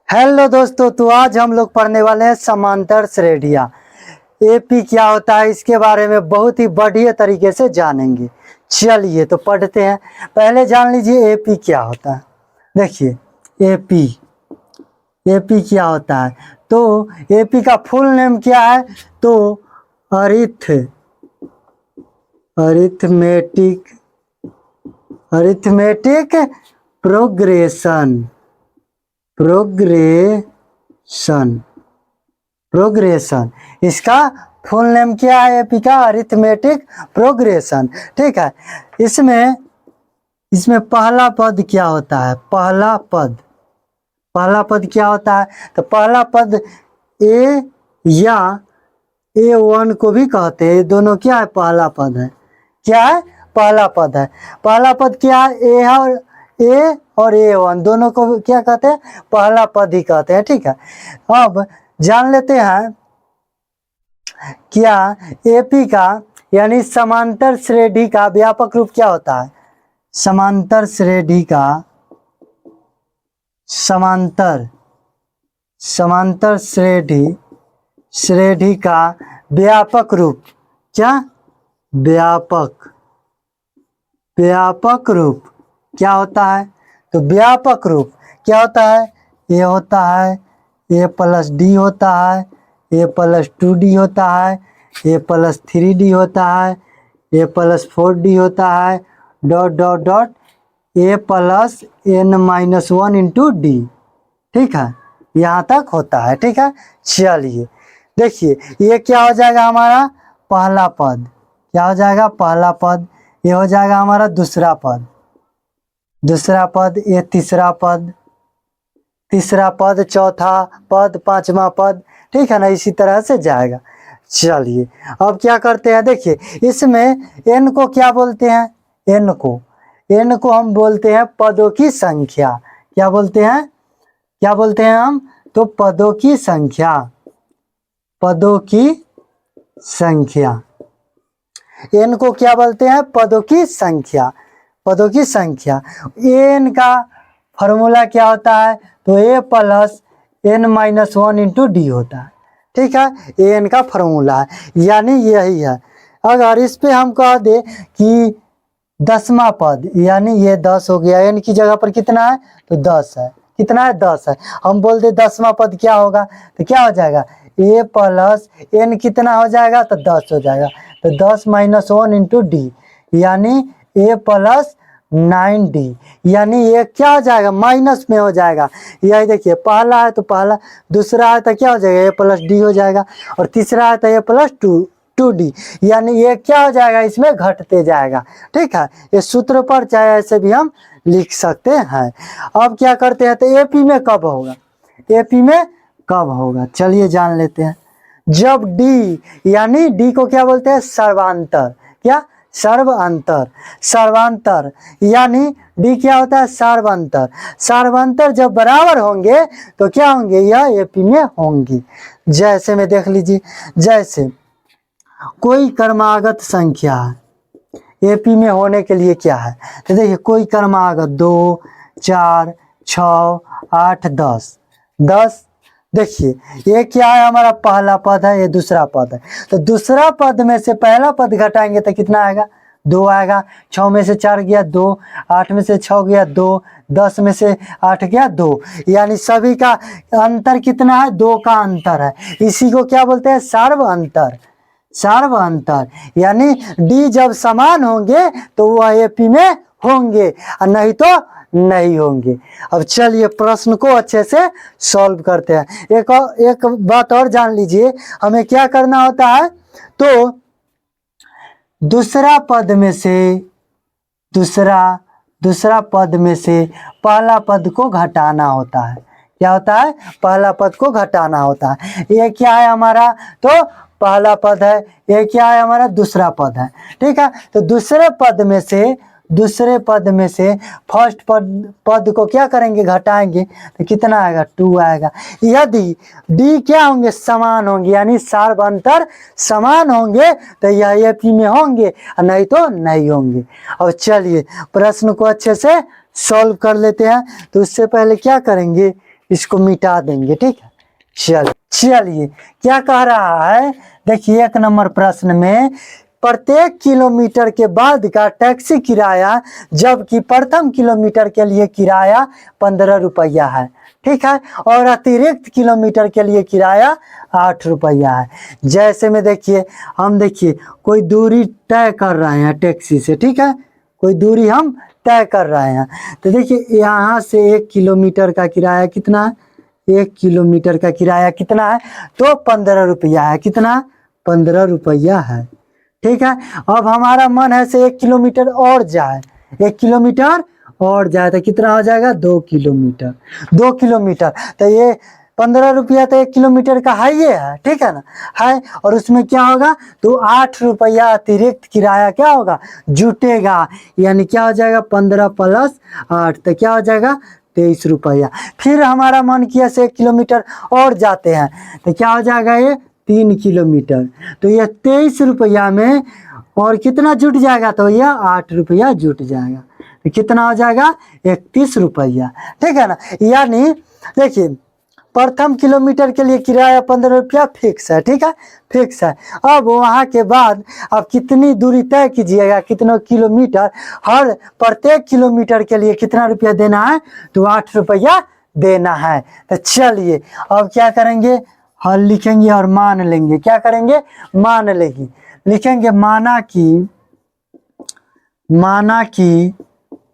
Hello दोस्तों, तो आज हम लोग पढ़ने वाले हैं समांतर श्रेणियाँ। एपी क्या होता है इसके बारे में बहुत ही बढ़िया तरीके से जानेंगे। चलिए तो पढ़ते हैं। पहले जान लीजिए एपी क्या होता है। देखिए एपी एपी क्या होता है, तो एपी का फुल नेम क्या है, तो अरिथमेटिक अरिथमेटिक प्रोग्रेशन प्रोग्रेशन इसका फुल नेम क्या है एपी का, अरिथमेटिक प्रोग्रेशन। ठीक है। इसमें पहला पद क्या होता है, पहला पद क्या होता है, तो पहला पद ए या A1 को भी कहते हैं। दोनों क्या है, पहला पद है। क्या है, पहला पद है। पहला पद क्या है, ए और A1 दोनों को क्या कहते हैं, पहला पद ही कहते हैं। ठीक है। अब जान लेते हैं क्या एपी का यानी समांतर श्रेणी का व्यापक रूप क्या होता है। समांतर श्रेणी का समांतर श्रेणी का व्यापक रूप क्या, व्यापक रूप क्या होता है, तो व्यापक रूप क्या होता है, ये होता है ए प्लस डी होता है, ए प्लस 2D होता है, ए प्लस 3D होता है, ए प्लस 4D होता है, dot dot dot A plus n-1 into D. ठीक है, यहाँ तक होता है। ठीक है। चलिए देखिए ये क्या हो जाएगा हमारा पहला पद, क्या हो जाएगा पहला पद, ये हो जाएगा हमारा दूसरा पद, ये तीसरा पद, चौथा पद, पांचवा पद। ठीक है ना, इसी तरह से जाएगा। चलिए अब क्या करते हैं, देखिए इसमें n को क्या बोलते हैं, n को हम बोलते हैं पदों की संख्या। क्या बोलते हैं हम, तो पदों की संख्या। n को क्या बोलते हैं, पदों की संख्या। n का फॉर्मूला क्या होता है, तो a plus n-1 into D होता है। ठीक है, n का फॉर्मूला है, यानी यही है। अगर इस पे हम कह दे कि 10वां पद, यानी ये 10 हो गया, n की जगह पर कितना है, तो 10 है। कितना है, 10 है। हम बोल दे 10वां पद क्या होगा, तो क्या हो जाएगा, a प्लस n कितना हो जाएगा, तो 10 हो जाएगा। तो 10-1 इंटू डी, यानी a प्लस 9D, यानी ये क्या हो जाएगा, माइनस में हो जाएगा। यही देखिए पहला है तो पहला, दूसरा है तो क्या हो जाएगा, a प्लस डी हो जाएगा, और तीसरा है तो a प्लस 2D, यानी ये क्या हो जाएगा, इसमें घटते जाएगा। ठीक है, ये सूत्र पर चाहे ऐसे भी हम लिख सकते हैं। अब क्या करते हैं, तो एपी में कब होगा, चलिए जान लेते हैं। जब डी, यानी डी को क्या बोलते हैं, सर्वांतर, क्या, सर्वांतर, यानी डी क्या होता है, सर्वांतर जब बराबर होंगे तो क्या होंगे, यह एपी में होंगी। जैसे में देख लीजिए, जैसे कोई क्रमागत संख्या एपी में होने के लिए क्या है, तो देखिए कोई क्रमागत 2, 4, 6, 8, 10। देखिए ये क्या है, हमारा पहला पद है, ये दूसरा पद है। तो दूसरा पद में से पहला पद घटाएंगे तो कितना आएगा, 2 आएगा। 6 में से 4 गया 2, 8 में से 6 गया 2, 10 में से 8 गया 2, यानी सभी का अंतर कितना है, 2 का अंतर है। इसी को क्या बोलते हैं, सर्वांतर, यानी डी जब समान होंगे तो वह एपी में होंगे, और नहीं तो नहीं होंगे। अब चलिए प्रश्न को अच्छे से सॉल्व करते हैं। एक बात और जान लीजिए, हमें क्या करना होता है, तो दूसरा पद में से पहला पद को घटाना होता है। क्या होता है, पहला पद को घटाना होता है। ये क्या है हमारा, तो पहला पद है, ये क्या है हमारा, दूसरा पद है। ठीक है, तो दूसरे पद में से फर्स्ट पद को क्या करेंगे, घटाएंगे तो कितना आएगा, 2 आएगा। यदि डी क्या होंगे, समान होंगे, यानी सर्वांतर समान होंगे तो यह एपी में होंगे, नहीं तो नहीं होंगे। और चलिए प्रश्न को अच्छे से सॉल्व कर लेते हैं। तो उससे पहले क्या करेंगे, इसको मिटा देंगे, ठीक है। चलिए क्या कह रहा है, देखिए 1 नंबर प्रश्न में प्रत्येक किलोमीटर के बाद का टैक्सी किराया, जबकि प्रथम किलोमीटर के लिए किराया 15 रुपया है, ठीक है, और अतिरिक्त किलोमीटर के लिए किराया 8 रुपया है। जैसे में देखिए हम देखिए कोई दूरी तय कर रहे हैं टैक्सी से, ठीक है, कोई दूरी हम तय कर रहे हैं, तो देखिए यहाँ से 1 किलोमीटर का किराया कितना है, 1 किलोमीटर का किराया कितना है, तो 15 रुपया है, कितना, 15 रुपया है, ठीक है। अब हमारा मन है से 1 किलोमीटर और जाए, 1 किलोमीटर और जाए तो कितना हो जाएगा, 2 किलोमीटर, 2 किलोमीटर, तो ये 15 रुपया तो 1 किलोमीटर का है, ये है, ठीक है ना, है, और उसमें क्या होगा, तो 8 रुपया अतिरिक्त किराया क्या होगा, जुटेगा, यानी क्या हो जाएगा 15 + 8, तो क्या हो जाएगा 23 रुपया। फिर हमारा मन किया से 1 किलोमीटर और जाते हैं, तो क्या हो जाएगा, ये 3 किलोमीटर, तो ये 23 रुपया में और कितना जुट जाएगा, तो यह 8 रुपया जुट जाएगा, तो कितना हो जाएगा 31 रुपया, ठीक है ना। यानी देखिए प्रथम किलोमीटर के लिए किराया 15 रुपया फिक्स है, ठीक है, फिक्स है। अब वहाँ के बाद आप कितनी दूरी तय कीजिएगा, कितना किलोमीटर, हर प्रत्येक किलोमीटर के लिए कितना रुपया देना है, तो 8 रुपया देना है। तो चलिए अब क्या करेंगे, हल लिखेंगे और मान लेंगे, क्या करेंगे, मान लेंगे, लिखेंगे माना कि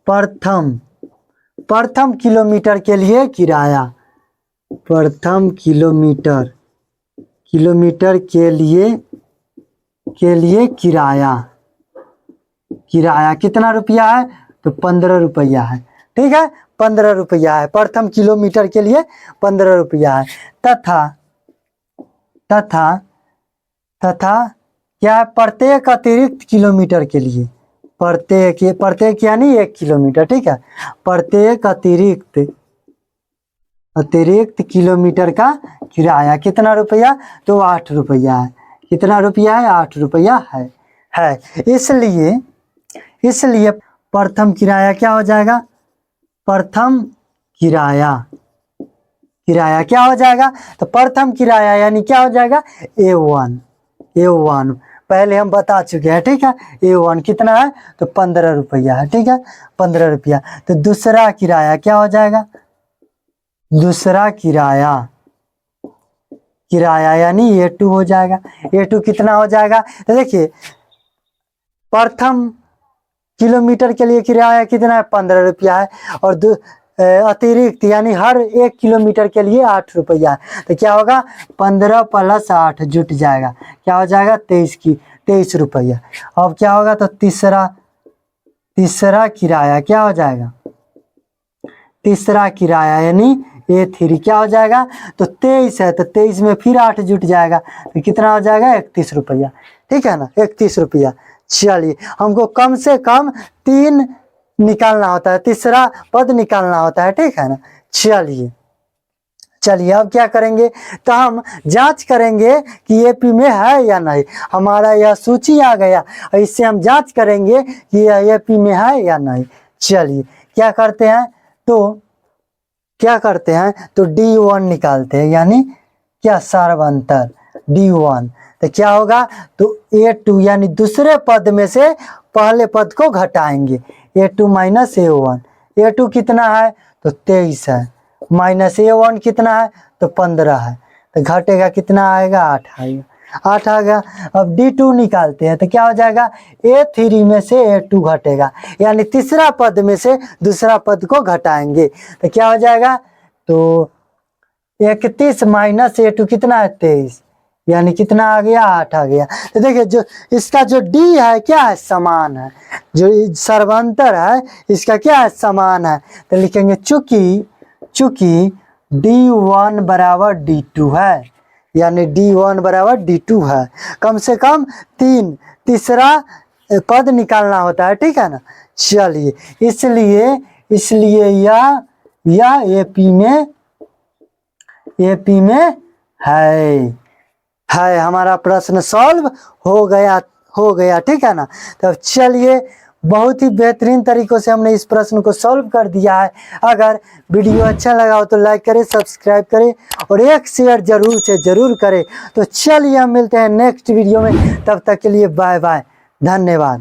प्रथम किलोमीटर के लिए किराया, प्रथम किलोमीटर के लिए किराया कितना रुपया है, तो 15 रुपया है, ठीक है, 15 रुपया है, प्रथम किलोमीटर के लिए 15 रुपया है। तथा क्या है, प्रत्येक अतिरिक्त किलोमीटर के लिए, प्रत्येक यानी 1 किलोमीटर, ठीक है, प्रत्येक अतिरिक्त किलोमीटर का किराया कितना रुपया, तो 8 रुपया है, कितना रुपया है, 8 रुपया है। इसलिए प्रथम किराया क्या हो जाएगा, प्रथम किराया क्या हो जाएगा, तो प्रथम किराया यानी क्या हो जाएगा, A1 पहले हम बता चुके हैं, ठीक है, A1 कितना है, तो 15 रुपया है, ठीक है, 15 रुपया। तो दूसरा किराया क्या हो जाएगा, दूसरा किराया यानी A2 हो जाएगा, A2 कितना हो जाएगा, तो देखिए प्रथम किलोमीटर के लिए किराया कितना है, 15 रुपया है, और अतिरिक्त यानी हर 1 किलोमीटर के लिए 8 रुपया है, तो क्या होगा 15 + 8 जुट जाएगा, क्या हो जाएगा 23 रुपया। अब क्या होगा, तो तीसरा किराया क्या हो जाएगा, तीसरा किराया यानी A3 क्या हो जाएगा, तो 23 है, तो 23 में फिर 8 जुट जाएगा, तो कितना हो जाएगा 31 रुपया, ठीक है ना, 31 रुपया। चलिए हमको कम से कम 3 निकालना होता है, तीसरा पद निकालना होता है, ठीक है ना। चलिए अब क्या करेंगे, तो हम जांच करेंगे कि AP में है या नहीं, हमारा यह सूची आ गया, इससे हम जांच करेंगे कि यह AP में है या नहीं। चलिए क्या करते हैं, तो D1 निकालते हैं, यानी क्या सर्वांतर D1, तो क्या होगा, तो A2 यानी दूसरे पद में से पहले पद को घटाएंगे, A2 - A1, A2 कितना है, तो 23 है, माइनस A1 कितना है, तो 15 है, तो घटेगा कितना आएगा, 8 आएगा, 8 आ गया। अब D2 निकालते हैं, तो क्या हो जाएगा, A3 में से A2 घटेगा, यानी तीसरा पद में से दूसरा पद को घटाएंगे, तो क्या हो जाएगा, तो 31 - A2 कितना है, 23, यानी कितना आ गया, 8 आ गया। तो देखिए जो इसका जो D है क्या है, समान है, जो सर्वांतर है इसका क्या है, समान है, तो लिखेंगे चूंकि D1 = D2 है, यानी D1 = D2 है, कम से कम तीसरा पद निकालना होता है, ठीक है ना। चलिए इसलिए यह AP में है, हमारा प्रश्न सॉल्व हो गया, ठीक है ना। तब चलिए बहुत ही बेहतरीन तरीकों से हमने इस प्रश्न को सॉल्व कर दिया है। अगर वीडियो अच्छा लगा हो तो लाइक करें, सब्सक्राइब करें और एक शेयर जरूर से जरूर करें। तो चलिए हम मिलते हैं नेक्स्ट वीडियो में, तब तक के लिए बाय बाय, धन्यवाद।